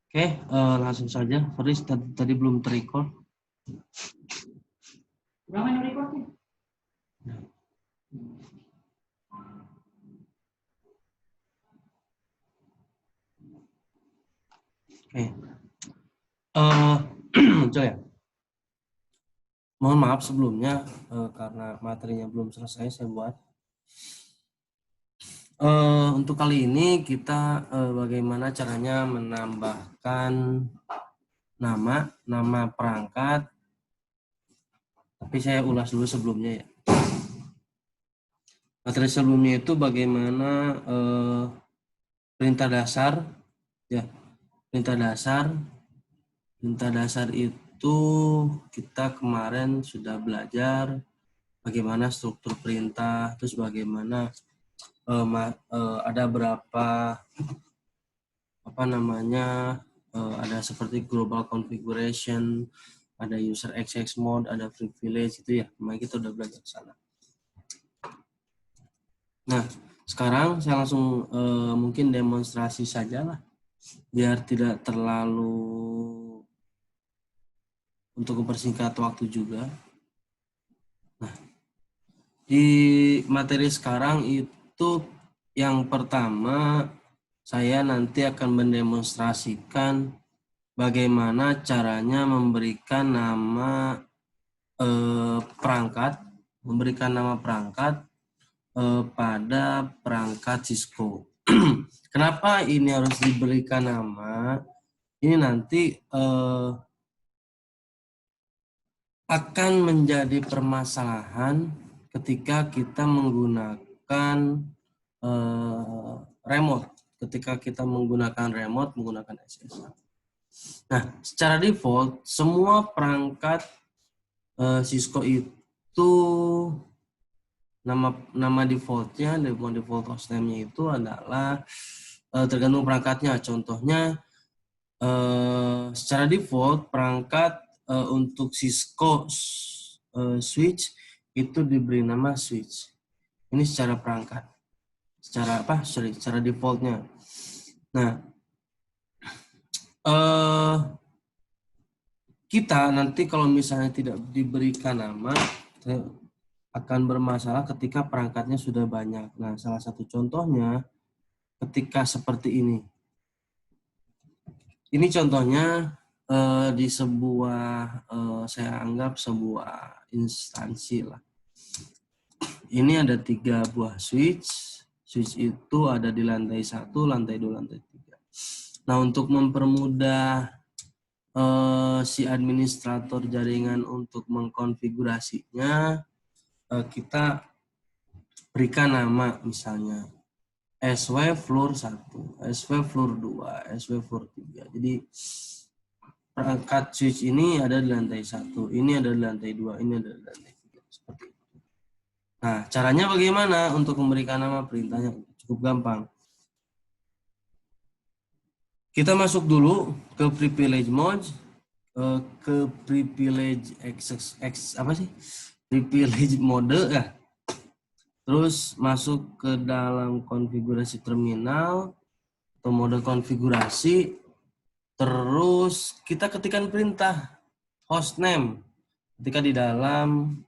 Oke, langsung saja. Faris tadi belum terrecord. Berapa yang recordnya? Oke. Muncul ya. Mohon maaf sebelumnya karena materinya belum selesai saya buat. Untuk kali ini kita bagaimana caranya menambahkan nama perangkat. Tapi saya ulas dulu sebelumnya ya. Materi sebelumnya itu bagaimana perintah dasar ya. Perintah dasar itu kita kemarin sudah belajar bagaimana struktur perintah, terus bagaimana ada berapa ada seperti global configuration, ada user access mode, ada privilege itu ya. Kemarin kita udah belajar ke sana. Nah, sekarang saya langsung mungkin demonstrasi saja lah, biar tidak terlalu untuk mempersingkat waktu juga. Nah, di materi sekarang itu yang pertama saya nanti akan mendemonstrasikan bagaimana caranya memberikan nama perangkat, pada perangkat Cisco. Kenapa ini harus diberikan nama? Ini nanti akan menjadi permasalahan ketika kita menggunakan remote. Ketika kita menggunakan remote, menggunakan SSH. Nah, secara default, semua perangkat Cisco itu nama defaultnya, default hostname-nya itu adalah tergantung perangkatnya. Contohnya, secara default perangkat untuk Cisco switch itu diberi nama switch. Ini secara perangkat, secara defaultnya. Nah, kita nanti kalau misalnya tidak diberikan nama akan bermasalah ketika perangkatnya sudah banyak. Nah, salah satu contohnya ketika seperti ini. Ini contohnya di sebuah, saya anggap sebuah instansi lah. Ini ada 3 buah switch. Switch itu ada di lantai 1, lantai 2, lantai 3. Nah, untuk mempermudah si administrator jaringan untuk mengkonfigurasinya, kita berikan nama misalnya SW floor 1, SW floor 2, SW floor 3. Jadi perangkat switch ini ada di lantai 1, ini ada di lantai 2, ini ada di lantai 3. Seperti itu. Nah, caranya bagaimana untuk memberikan nama? Perintahnya cukup gampang. Kita masuk dulu ke privilege mode, ke privilege privilege mode ya. Terus masuk ke dalam konfigurasi terminal atau mode konfigurasi. Terus kita ketikkan perintah hostname ketika di dalam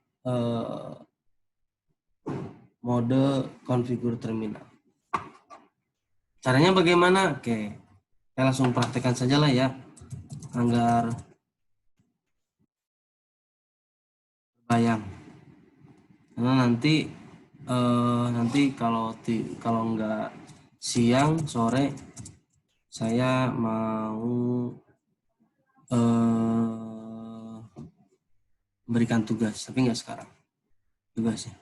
mode konfigur terminal. Caranya bagaimana? Oke, saya langsung praktekkan saja lah ya, agar bayang. Karena nanti kalau nggak siang sore saya mau memberikan tugas, tapi nggak sekarang tugasnya.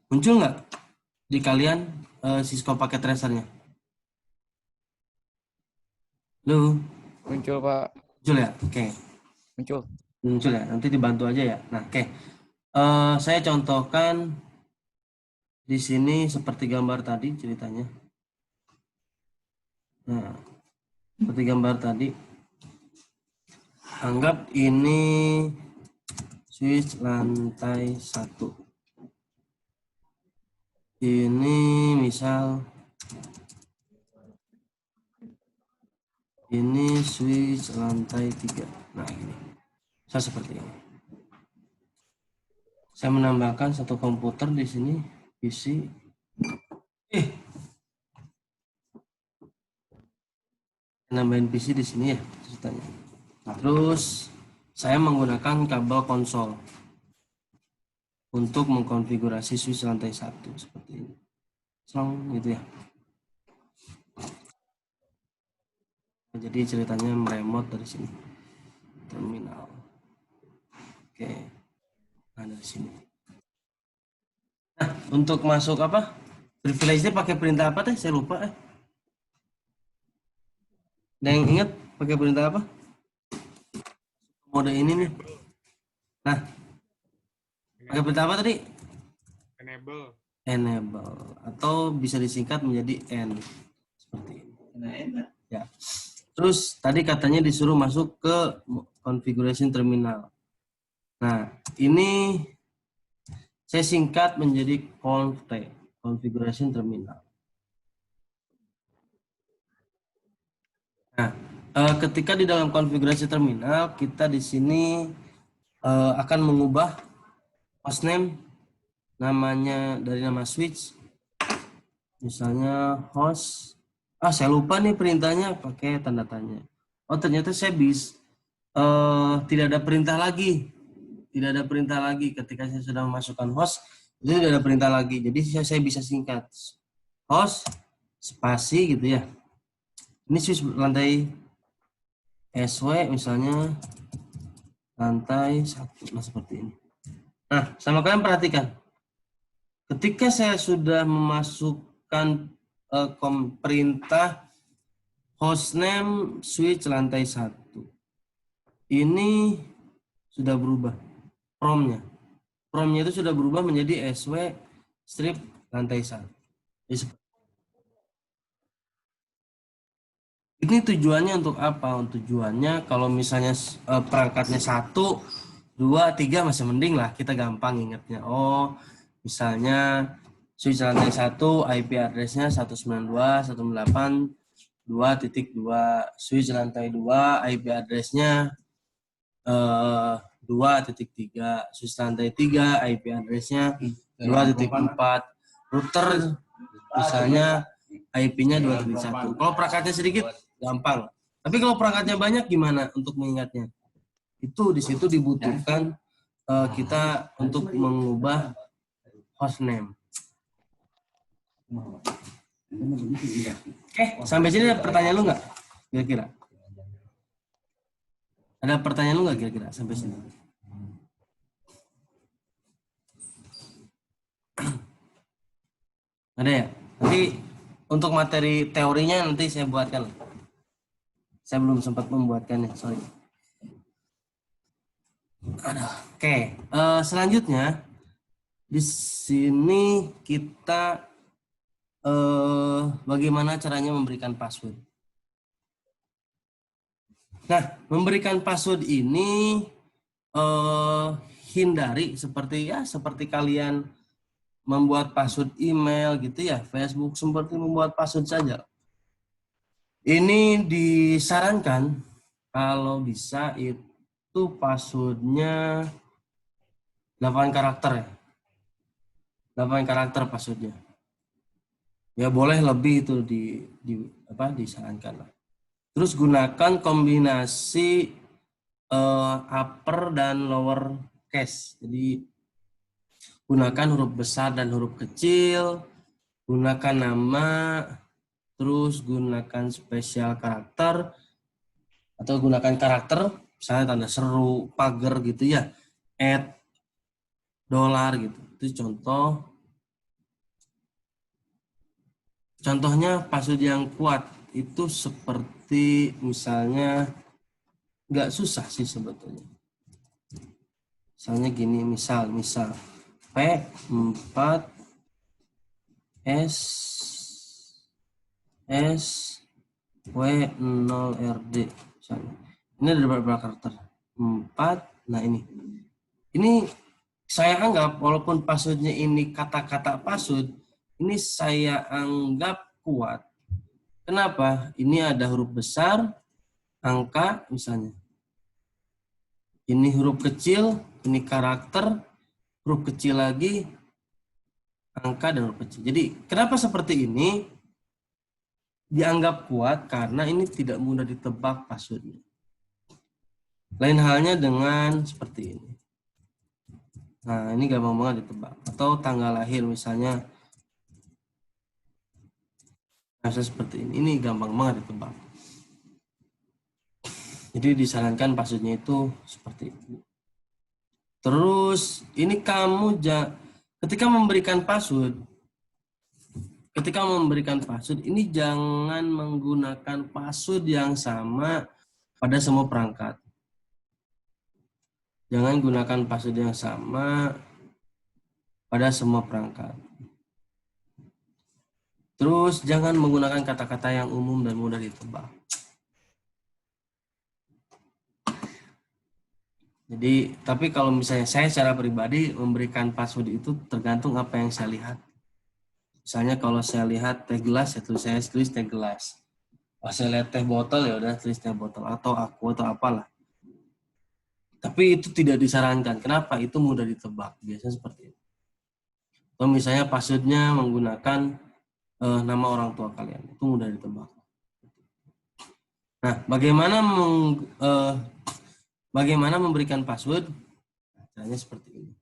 Muncul nggak di kalian Cisco paket tracernya? Halo? Muncul, Pak. Muncul ya? Oke. Muncul ya? Nanti dibantu aja ya. Nah, oke. Saya contohkan di sini seperti gambar tadi ceritanya. Nah, seperti gambar tadi. Anggap ini switch lantai 1. Ini misal ini switch lantai 3. Nah, ini. Saya seperti ini. Saya menambahkan satu komputer di sini, PC. Nambahin PC di sini ya ceritanya. Terus saya menggunakan kabel konsol untuk mengkonfigurasi switch lantai 1 seperti ini. Gitu ya. Jadi ceritanya meremote dari sini. Terminal. Oke. Nah, dari sini. Nah, untuk masuk apa? Privilege-nya pakai perintah apa teh? Saya lupa. Ada yang ingat pakai perintah apa? Mode ini nih. Nah, pakai perintah apa tadi? Enable. Enable. Atau bisa disingkat menjadi N. Seperti ini. Ya. Terus tadi katanya disuruh masuk ke configuration terminal. Nah, ini saya singkat menjadi conf configuration terminal. Nah, ketika di dalam konfigurasi terminal, kita di sini akan mengubah hostname, namanya dari nama switch, misalnya host. Saya lupa nih perintahnya, pakai tanda tanya. Oh, ternyata saya tidak ada perintah lagi. Tidak ada perintah lagi ketika saya sudah memasukkan host, itu tidak ada perintah lagi. Jadi saya bisa singkat host spasi gitu ya. Ini switch lantai SW misalnya lantai 1, nah seperti ini. Nah, sama kalian perhatikan. Ketika saya sudah memasukkan perintah hostname switch lantai 1, ini sudah berubah promnya. Promnya itu sudah berubah menjadi SW strip lantai 1. Ini tujuannya untuk apa? Tujuannya kalau misalnya perangkatnya 1, 2, 3 masih mending lah, kita gampang ingatnya. Oh, misalnya switch lantai 1 IP address-nya 192.168.2.2, switch lantai 2 IP address-nya 2.3, switch lantai 3 IP address-nya 2.4, router misalnya IP-nya 2.1. Kalau perangkatnya sedikit gampang. Tapi kalau perangkatnya banyak gimana untuk mengingatnya? Itu di situ dibutuhkan kita untuk mengubah hostname. Oke, sampai sini ada pertanyaan lu nggak? Kira-kira? Ada pertanyaan lu nggak kira-kira sampai sini? Ada ya? Nanti untuk materi teorinya nanti saya buatkan. Saya belum sempat membuatkannya, sorry. Oke, selanjutnya di sini kita bagaimana caranya memberikan password. Nah, memberikan password ini hindari seperti kalian membuat password email gitu ya, Facebook, seperti membuat password saja. Ini disarankan kalau bisa itu passwordnya 8 karakter ya. 8 karakter passwordnya. Ya boleh lebih itu disarankan lah. Terus gunakan kombinasi upper dan lower case. Jadi gunakan huruf besar dan huruf kecil, gunakan nama, terus gunakan spesial karakter, atau gunakan karakter, misalnya tanda seru, pagar gitu ya, $, gitu. Itu contohnya password yang kuat itu seperti misalnya nggak susah sih sebetulnya. Misalnya gini, misal P4 S W0 RD misalnya. Ini ada beberapa karakter. 4, nah ini. Ini saya anggap walaupun passwordnya ini kata-kata password, ini saya anggap kuat. Kenapa? Ini ada huruf besar, angka misalnya. Ini huruf kecil, ini karakter, huruf kecil lagi, angka dan huruf kecil. Jadi kenapa seperti ini? Dianggap kuat karena ini tidak mudah ditebak passwordnya. Lain halnya dengan seperti ini. Nah, ini gampang banget ditebak. Atau tanggal lahir misalnya. Nah, seperti ini. Ini gampang banget ditebak. Jadi disarankan passwordnya itu seperti ini. Terus ini kamu ketika memberikan password, ini jangan menggunakan password yang sama pada semua perangkat. Jangan gunakan password yang sama pada semua perangkat. Terus jangan menggunakan kata-kata yang umum dan mudah ditebak. Jadi, tapi kalau misalnya saya secara pribadi memberikan password itu tergantung apa yang saya lihat. Misalnya kalau saya lihat teh gelas, saya tulis teh gelas. Kalau saya lihat teh botol, ya udah tulis teh botol atau aku atau apalah. Tapi itu tidak disarankan. Kenapa? Itu mudah ditebak. Biasanya seperti itu. Atau misalnya passwordnya menggunakan nama orang tua kalian, itu mudah ditebak. Nah, bagaimana memberikan password? Caranya seperti ini.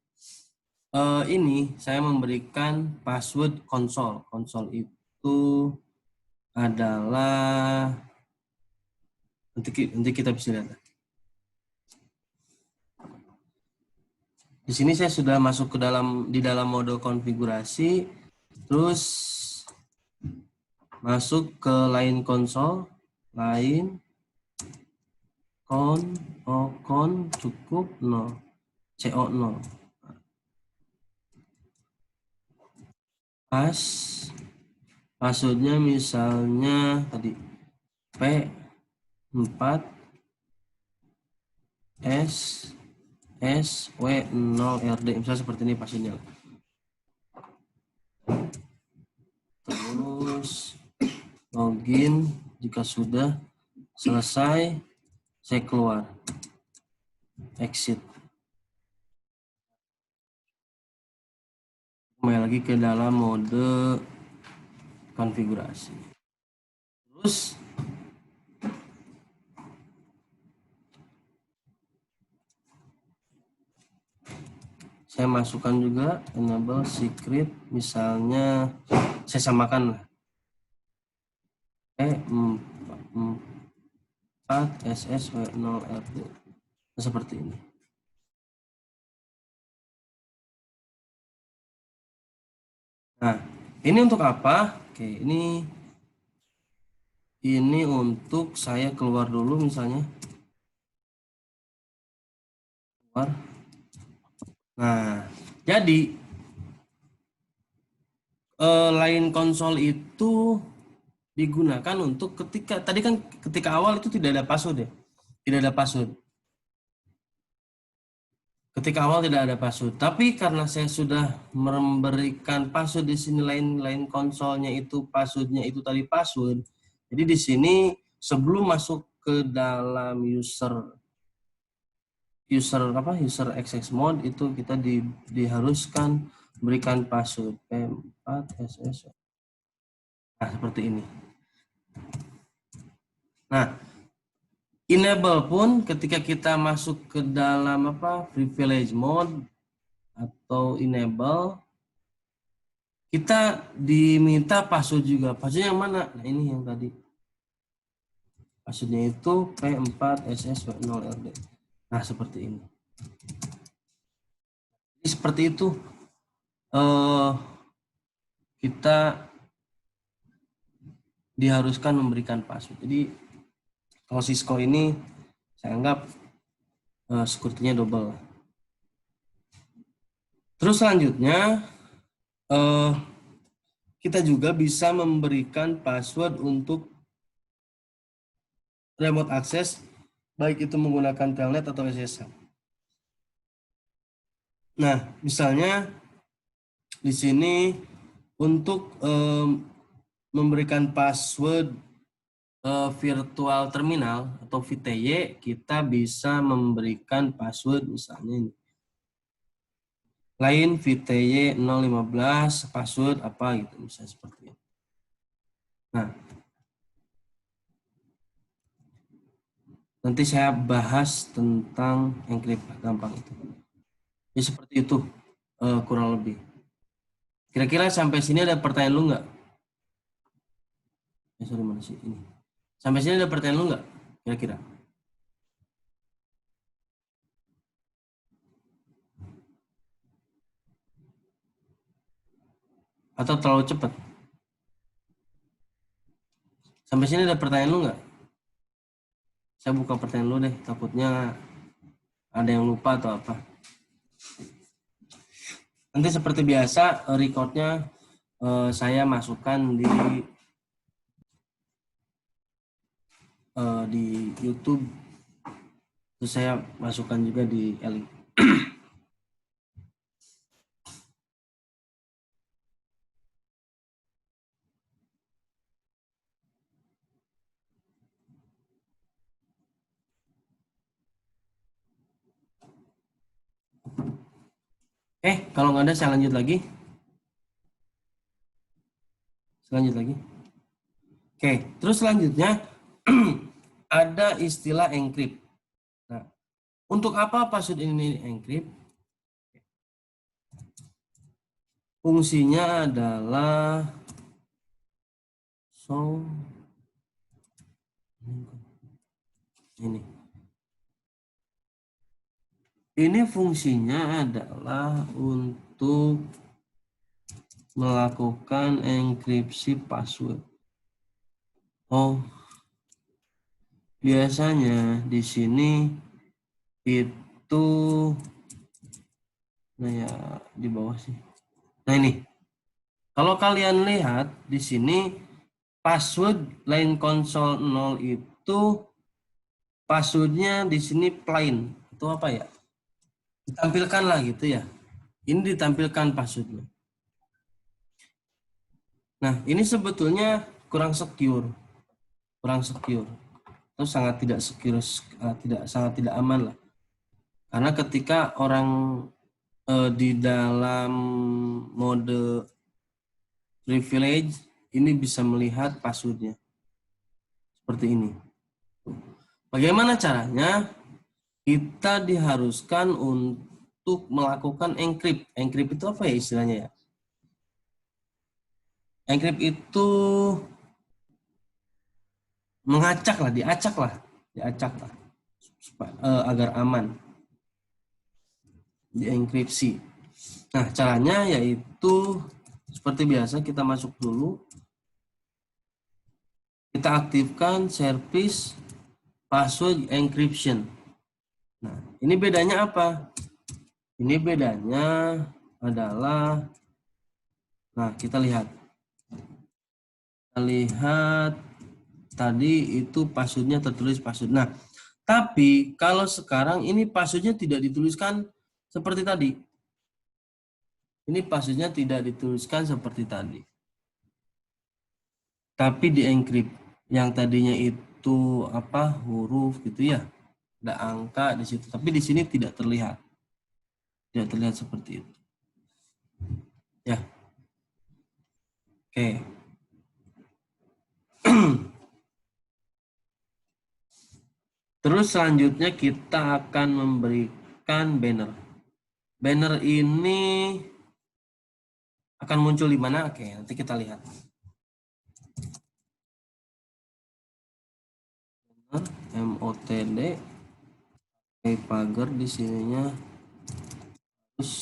Ini saya memberikan password konsol. Konsol itu adalah nanti kita bisa lihat. Di sini saya sudah masuk di dalam mode konfigurasi, terus masuk ke line konsol, line kon cukup 0, CO 0. Passwordnya misalnya tadi P4 SW0RD, misalnya seperti ini passwordnya. Terus login, jika sudah selesai saya keluar, exit, kembali lagi ke dalam mode konfigurasi. Terus saya masukkan juga enable secret, misalnya saya samakan lah E4SSW0RD seperti ini. Nah, ini untuk apa? Oke, ini untuk saya keluar dulu misalnya. Keluar. Nah, jadi line konsol itu digunakan untuk ketika awal itu tidak ada password ya. Tidak ada password. Ketika awal tidak ada password, tapi karena saya sudah memberikan password di sini line konsolnya itu passwordnya itu tadi password. Jadi di sini sebelum masuk ke dalam user access mode itu kita diharuskan berikan password P4SS. Nah, seperti ini. Nah, enable pun ketika kita masuk ke dalam privilege mode atau enable, kita diminta password juga. Password yang mana? Nah, ini yang tadi. Passwordnya itu P4SS0RD. Nah, seperti ini. Jadi seperti itu. Kita diharuskan memberikan password. Jadi kalau Cisco ini saya anggap security-nya double. Terus selanjutnya kita juga bisa memberikan password untuk remote access, baik itu menggunakan telnet atau SSH. Nah, misalnya di sini Untuk memberikan password virtual terminal atau VTY, kita bisa memberikan password misalnya ini. Lain VTY 015 password apa gitu, misalnya seperti itu. Nah, nanti saya bahas tentang encrypt, gampang itu. Ya seperti itu kurang lebih. Kira-kira sampai sini ada pertanyaan lu nggak? Sorry, mana sih ini? Sampai sini ada pertanyaan lu nggak? Kira-kira? Atau terlalu cepat? Sampai sini ada pertanyaan lu nggak? Saya buka pertanyaan lu deh, takutnya ada yang lupa atau apa. Nanti seperti biasa recordnya saya masukkan di YouTube, terus saya masukkan juga di Eli. Kalau nggak ada saya lanjut lagi. Terus selanjutnya ada istilah encrypt. Nah, untuk apa password ini encrypt? Fungsinya adalah ini fungsinya adalah untuk melakukan enkripsi password. Biasanya di sini itu, nah ya di bawah sih. Nah ini, kalau kalian lihat di sini password line console 0 itu passwordnya di sini plain. Itu apa ya? Ditampilkan lah gitu ya. Ini ditampilkan passwordnya. Nah ini sebetulnya kurang secure. Itu sangat tidak secure, sangat tidak aman lah. Karena ketika orang di dalam mode privilege ini bisa melihat passwordnya seperti ini. Bagaimana caranya? Kita diharuskan untuk melakukan encrypt. Encrypt itu apa ya istilahnya ya? Encrypt itu diacak lah agar aman, dienkripsi. Nah, caranya yaitu seperti biasa, kita masuk dulu, kita aktifkan service password encryption. Nah, ini bedanya apa? Ini bedanya adalah, nah kita lihat tadi itu passwordnya tertulis password. Nah, tapi kalau sekarang ini passwordnya tidak dituliskan seperti tadi. Ini passwordnya tidak dituliskan seperti tadi. Tapi di-encrypt. Yang tadinya itu apa? Huruf gitu ya. Ada angka di situ. Tapi di sini tidak terlihat. Tidak terlihat seperti itu. Ya. Oke. Terus selanjutnya kita akan memberikan banner. Banner ini akan muncul di mana? Oke, nanti kita lihat. MOTD pagar di sininya terus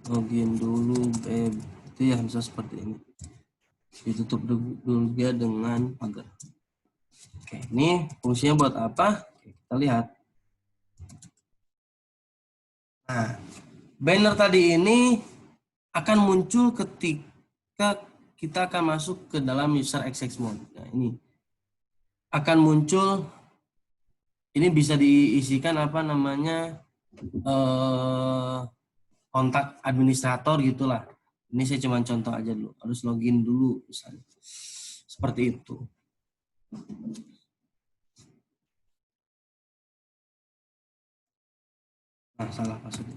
login dulu itu ya, bisa seperti ini. Ditutup dulu dia dengan pagar. Oke, ini fungsinya buat apa? Oke, kita lihat. Nah, banner tadi ini akan muncul ketika kita akan masuk ke dalam user access mode. Nah, ini akan muncul, ini bisa diisikan apa namanya, kontak administrator gitulah. Ini saya cuma contoh aja dulu. Harus login dulu misalnya. Seperti itu. Nah, salah password.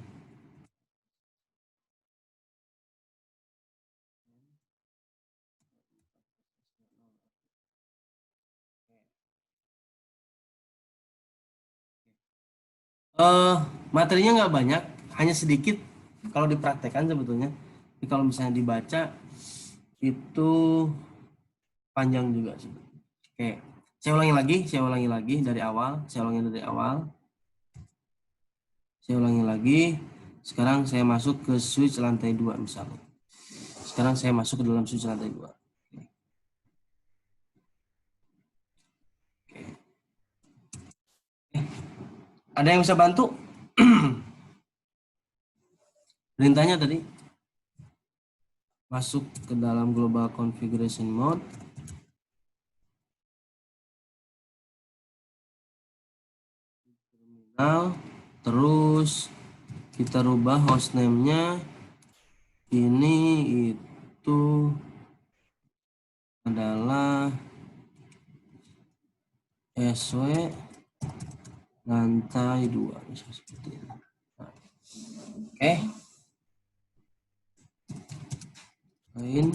Materinya nggak banyak, hanya sedikit kalau dipraktekkan sebetulnya. Tapi kalau misalnya dibaca itu panjang juga sih. Oke, saya ulangi lagi dari awal, saya ulangi lagi. Sekarang saya masuk ke switch lantai 2 misalnya. Sekarang saya masuk ke dalam switch lantai 2. Ada yang bisa bantu? Perintahnya tadi masuk ke dalam global configuration mode. Terminal, terus kita rubah hostname-nya. Ini itu adalah SW lantai 2 misalnya seperti ini. Nah, oke. Lain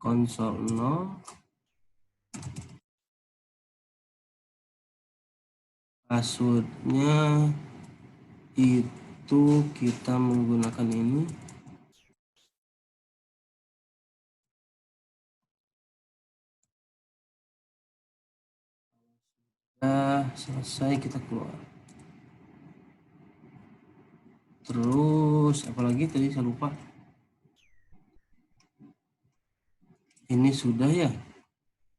konsol 0. Passwordnya itu kita menggunakan ini. Nah, selesai kita keluar. Terus apalagi tadi saya lupa. Ini sudah ya.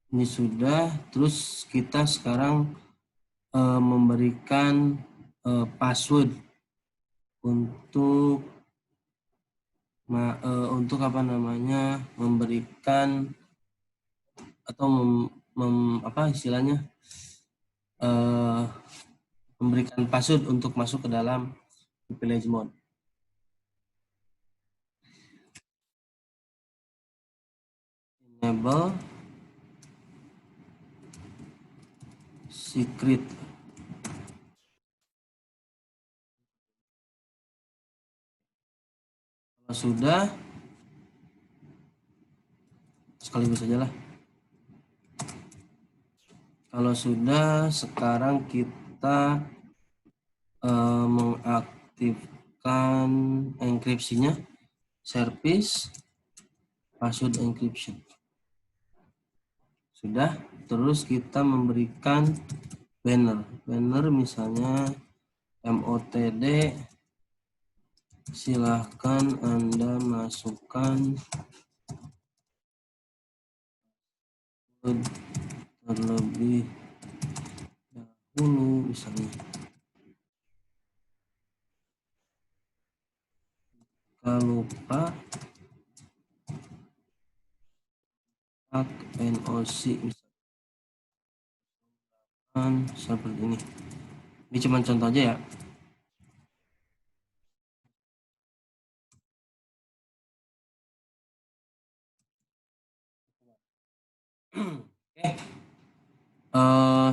Ini sudah. Terus kita sekarang memberikan password untuk untuk apa namanya, memberikan atau apa istilahnya, memberikan password untuk masuk ke dalam privilege mode. Enable secret. Kalau sudah, sekaligus saja lah. Kalau sudah, sekarang kita mengaktifkan enkripsinya, service password encryption. Sudah, terus kita memberikan banner misalnya MOTD, silahkan Anda masukkan terlebih dahulu misalnya. Kalau lupa NOC misalkan seperti ini. Ini cuma contoh aja ya. Oke.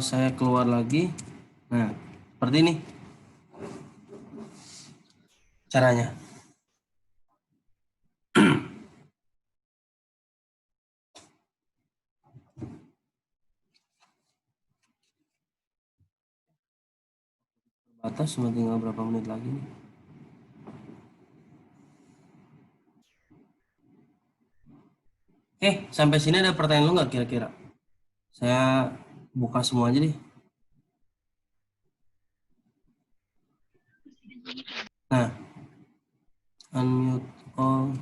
Saya keluar lagi. Nah, seperti ini caranya. Batas cuma tinggal berapa menit lagi nih. Oke, sampai sini ada pertanyaan lu nggak kira-kira? Saya buka semua aja nih. Nah, unmute all.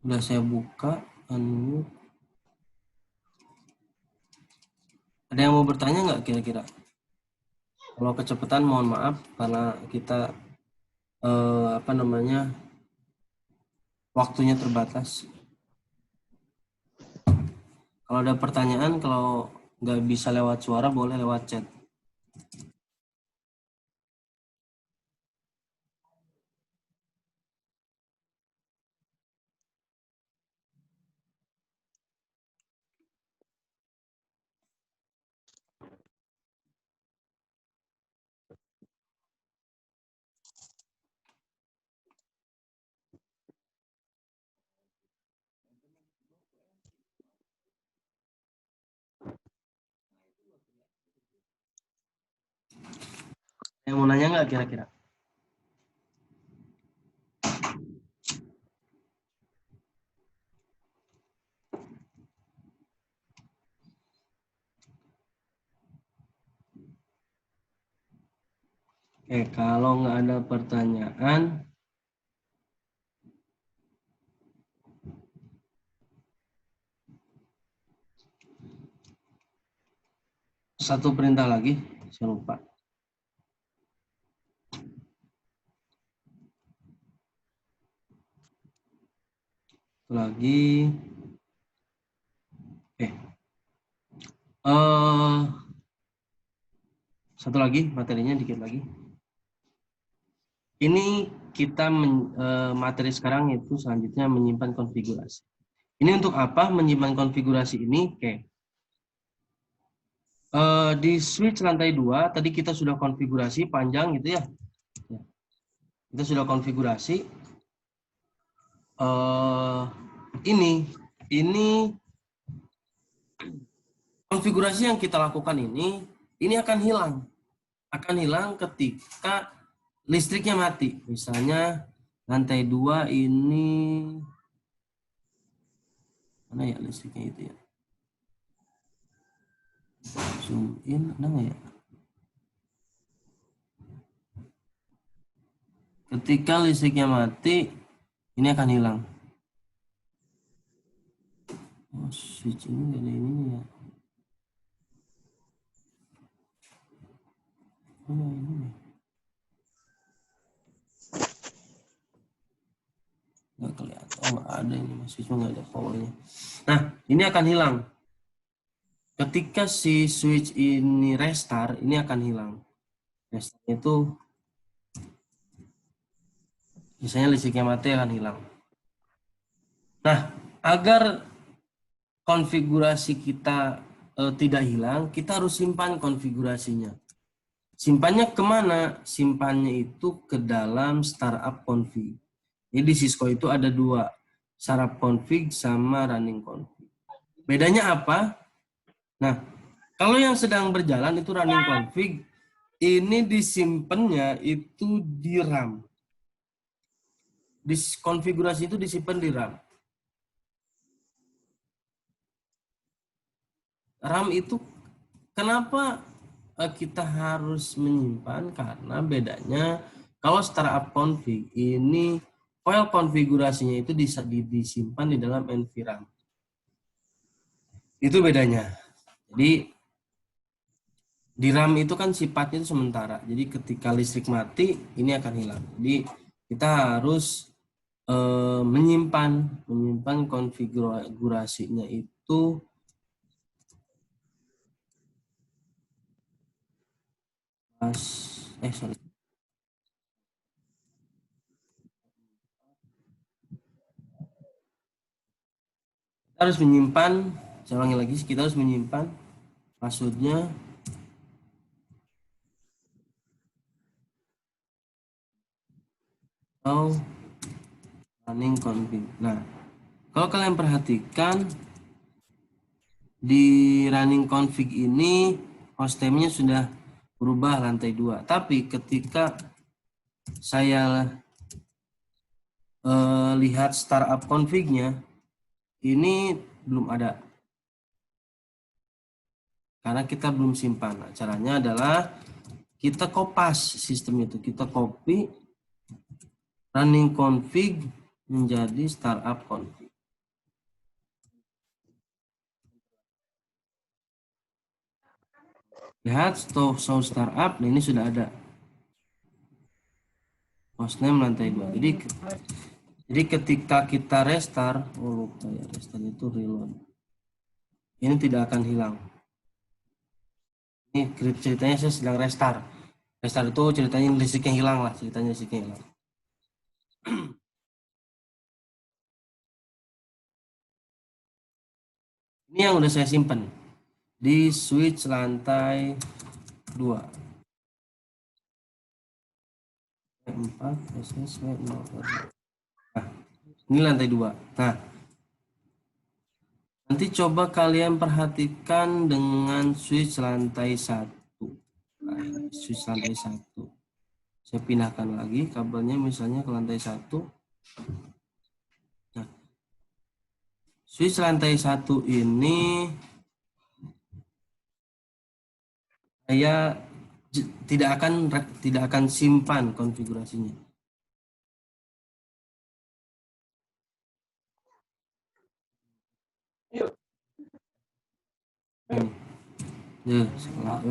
Udah saya buka, unmute. Ada yang mau bertanya nggak kira-kira? Kalau kecepatan mohon maaf karena kita apa namanya, waktunya terbatas. Kalau ada pertanyaan, kalau nggak bisa lewat suara boleh lewat chat. Yang mau nanya nggak kira-kira? Oke, kalau nggak ada pertanyaan, satu perintah lagi, saya lupa. Satu lagi. Oke. Satu lagi, materinya dikit lagi. Ini kita materi sekarang itu selanjutnya menyimpan konfigurasi. Ini untuk apa menyimpan konfigurasi ini? Oke. Di switch lantai 2 tadi kita sudah konfigurasi panjang gitu ya. Kita sudah konfigurasi. Ini konfigurasi yang kita lakukan ini akan hilang ketika listriknya mati. Misalnya lantai 2 ini mana ya listriknya itu ya? Zoom in ada nggak ya? Ketika listriknya mati, ini akan hilang. Oh, switch ini nggak ada ini ya. Oh, ini. Nggak kelihatan. Oh, nggak ada ini masih cuma nggak ada powernya. Nah, ini akan hilang. Ketika si switch ini restart, ini akan hilang. Restart itu misalnya listriknya mati akan hilang. Nah, agar konfigurasi kita tidak hilang, kita harus simpan konfigurasinya. Simpannya kemana? Simpannya itu ke dalam startup config. Jadi di Cisco itu ada dua, startup config sama running config. Bedanya apa? Nah, kalau yang sedang berjalan itu running config, ini disimpannya itu di RAM. Konfigurasi itu disimpan di RAM. RAM itu kenapa kita harus menyimpan? Karena bedanya kalau startup config ini file konfigurasinya itu disimpan di dalam NVRAM. Itu bedanya. Jadi di RAM itu kan sifatnya itu sementara. Jadi ketika listrik mati ini akan hilang. Jadi kita harus menyimpan konfigurasinya itu sorry. Kita harus menyimpan, saya ulangi lagi, kita harus menyimpan passwordnya atau running config. Nah, kalau kalian perhatikan di running config ini hostname-nya sudah berubah lantai 2. Tapi ketika saya lihat startup config-nya ini belum ada. Karena kita belum simpan. Nah, caranya adalah kita kopas sistem itu. Kita copy running config menjadi startup config. Lihat show startup, nah ini sudah ada. Hostname lantai 2. Jadi ketika kita restart, oh lupa ya, restart itu reload. Ini tidak akan hilang. Ini ceritanya saya sedang restart. Restart itu ceritanya listriknya hilang lah, ceritanya listriknya hilang. Ini yang udah saya simpan di switch lantai 2. 4 SS 0. Nah, ini lantai 2. Nah, nanti coba kalian perhatikan dengan switch lantai 1. Nah, switch lantai 1. Saya pindahkan lagi kabelnya misalnya ke lantai 1. Nah, switch lantai 1 ini saya tidak akan simpan konfigurasinya. Ini. Salah,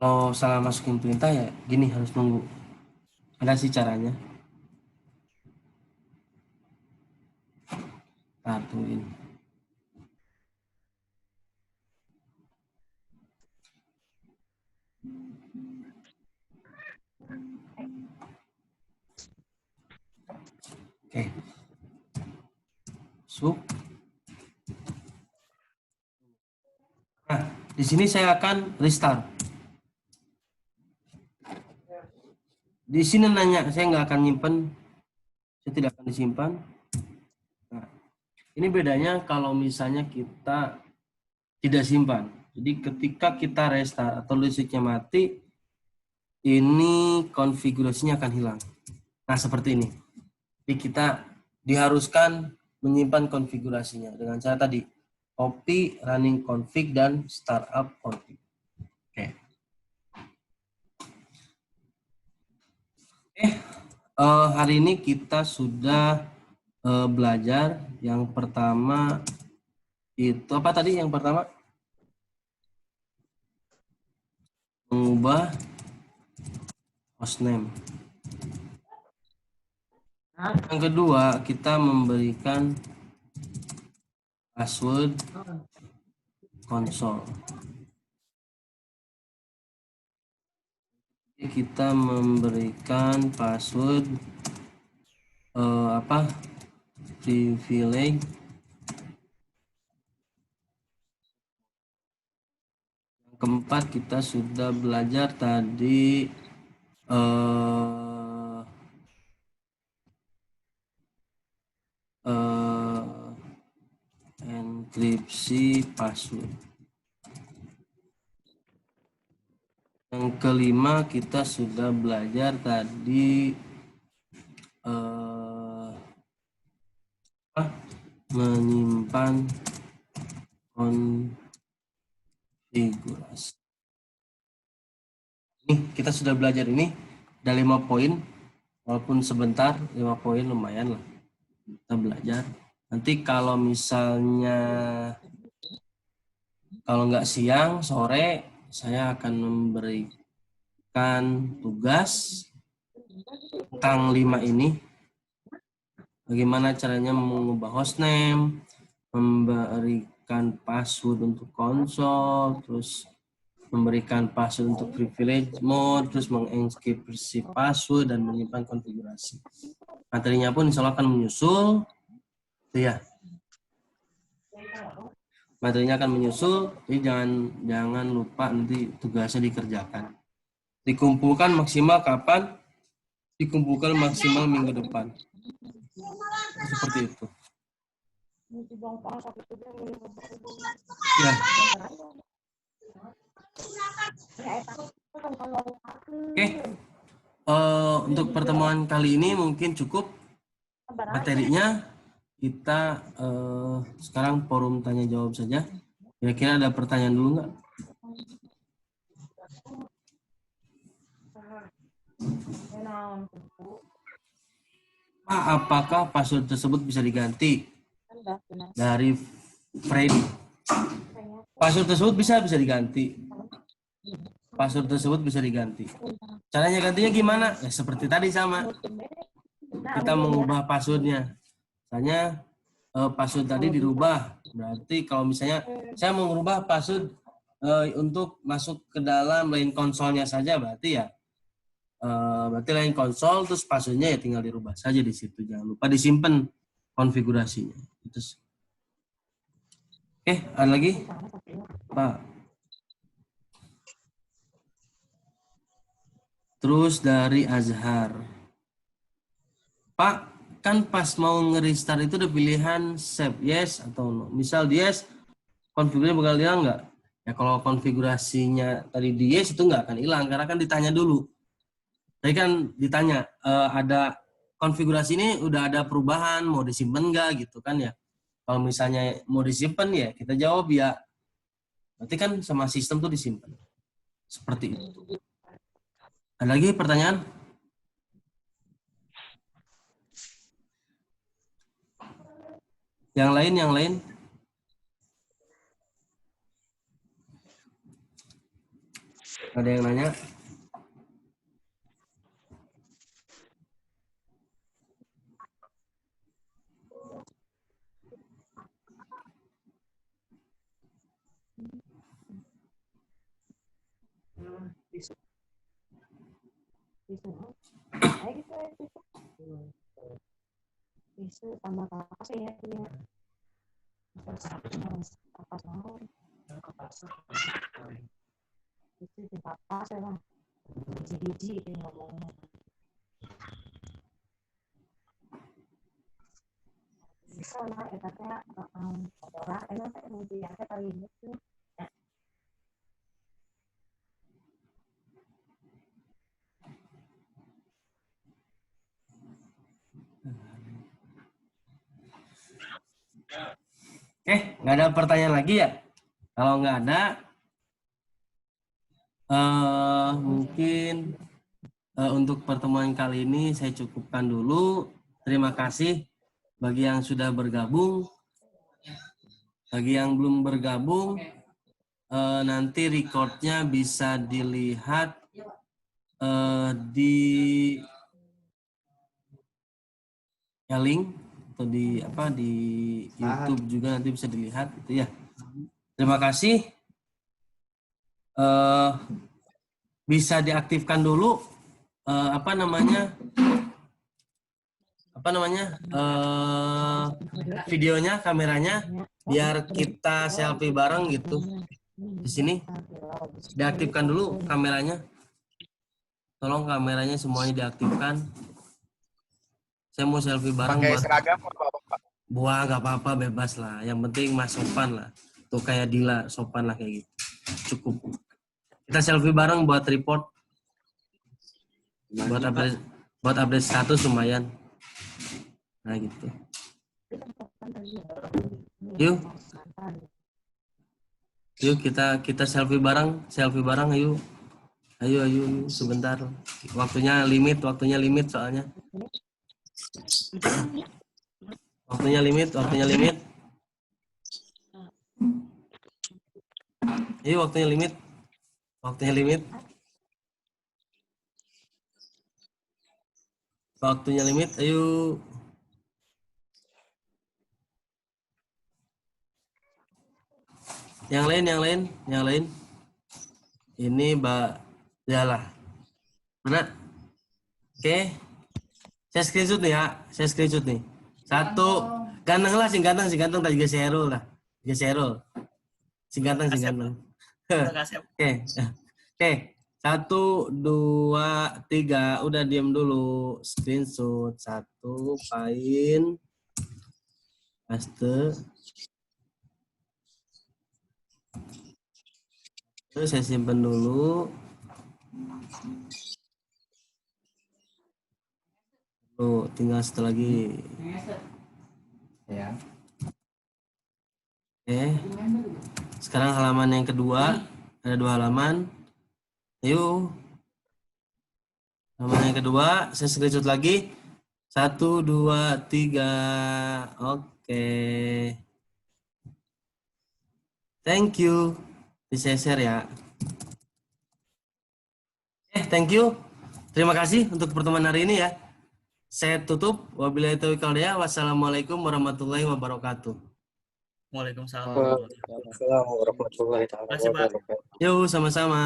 Kalau salah masukin perintah ya gini, harus nunggu. Ada sih caranya. Tungguin. Oke. Nah, di sini saya akan restart. Di sini nanya, saya nggak akan nyimpen, saya tidak akan disimpan. Nah, ini bedanya kalau misalnya kita tidak simpan. Jadi ketika kita restart atau listriknya mati, ini konfigurasinya akan hilang. Nah, seperti ini. Jadi kita diharuskan menyimpan konfigurasinya dengan cara tadi, copy running config dan startup config. Oke. Hari ini kita sudah belajar yang pertama itu apa tadi? Yang pertama mengubah hostname. Yang kedua kita memberikan password konsol. Kita memberikan password privilege. Yang keempat kita sudah belajar tadi enkripsi password. Yang kelima kita sudah belajar tadi menyimpan konfigurasi. Ini kita sudah belajar ini, ada 5 poin, walaupun sebentar 5 poin lumayan lah kita belajar. Nanti kalau misalnya kalau nggak siang, sore saya akan memberikan tugas tentang 5 ini. Bagaimana caranya mengubah hostname, memberikan password untuk konsol, terus memberikan password untuk privilege mode, terus mengenkripsi password dan menyimpan konfigurasi. Materinya pun insya Allah akan menyusul, ya. Materinya akan menyusul, jadi jangan lupa nanti tugasnya dikerjakan. Dikumpulkan maksimal kapan? Dikumpulkan maksimal minggu depan. Seperti itu. Ya. Oke. Untuk pertemuan kali ini mungkin cukup materinya. Kita sekarang forum tanya jawab saja. Kira-kira ada pertanyaan dulu nggak? Pak, apakah password tersebut bisa diganti? Dari Freddy. Password tersebut bisa diganti. Password tersebut bisa diganti. Caranya gantinya gimana? Seperti tadi sama. Kita mengubah passwordnya. Misalnya password tadi dirubah Berarti kalau misalnya saya mau merubah password untuk masuk ke dalam line konsolnya saja, berarti ya berarti line konsol terus passwordnya ya tinggal dirubah saja di situ. Jangan lupa disimpan konfigurasinya. Itu. Oke, ada lagi, Pak. Terus dari Azhar, Pak, kan pas mau nge-restart itu ada pilihan save yes atau no. Misal yes, konfigurasinya bakal hilang nggak? Ya kalau konfigurasinya tadi di yes itu nggak akan hilang karena kan ditanya dulu. Tadi kan ditanya ada konfigurasi ini udah ada perubahan mau disimpan nggak gitu kan ya? Kalau misalnya mau disimpan ya kita jawab ya. Berarti kan sama sistem tuh disimpan. Seperti itu. Ada lagi pertanyaan? Yang lain? Ada yang nanya? Itu tambah apa sih ya dia? Apa mau? Itu apa sih lah? Biji-biji itu ngomongnya. Bisa lah, etanya orang enak kemudian kali ini tuh. Nggak ada pertanyaan lagi ya? Kalau nggak ada, mungkin untuk pertemuan kali ini saya cukupkan dulu. Terima kasih bagi yang sudah bergabung. Bagi yang belum bergabung, nanti recordnya bisa dilihat di link atau di YouTube juga nanti bisa dilihat gitu ya. Terima kasih. Bisa diaktifkan dulu videonya, kameranya, biar kita selfie bareng gitu. Di sini diaktifkan dulu kameranya. Tolong kameranya semuanya diaktifkan. Saya mau selfie bareng. Pakai seragam apa, Pak? Buah nggak apa-apa, bebas lah. Yang penting mas sopan lah. Tuh kayak Dila sopan lah kayak gitu. Cukup. Kita selfie bareng buat report. Buat update status lumayan. Nah gitu. Yuk kita selfie bareng ayo. Ayo sebentar. Waktunya limit soalnya. Waktunya limit. Ayo waktunya limit. Waktunya limit, ayo. Yang lain. Ini Mbak Yalah. Mana? Oke. Saya screenshot nih ya. Satu. Ganteng lah, sing ganteng tadi Serul lah. Serul. Sing ganteng. Oke. 1, 2, 3. Udah diam dulu. Screenshot. 1, paste. Terus saya simpan dulu. Tuh, tinggal satu lagi. Ya. Oke. Sekarang halaman yang kedua. Ada 2 halaman. Ayo. Halaman yang kedua, saya screenshot lagi. 1, 2, 3. Oke. Thank you. Bisa share ya. Thank you. Terima kasih untuk pertemuan hari ini ya. Saya tutup. Wabillahi taufiq wal hidayah. Wassalamualaikum warahmatullahi wabarakatuh. Waalaikumsalam warahmatullahi wabarakatuh. Waalaikumsalam warahmatullahi Terima kasih, Pak. wabarakatuh. Yuk, sama-sama.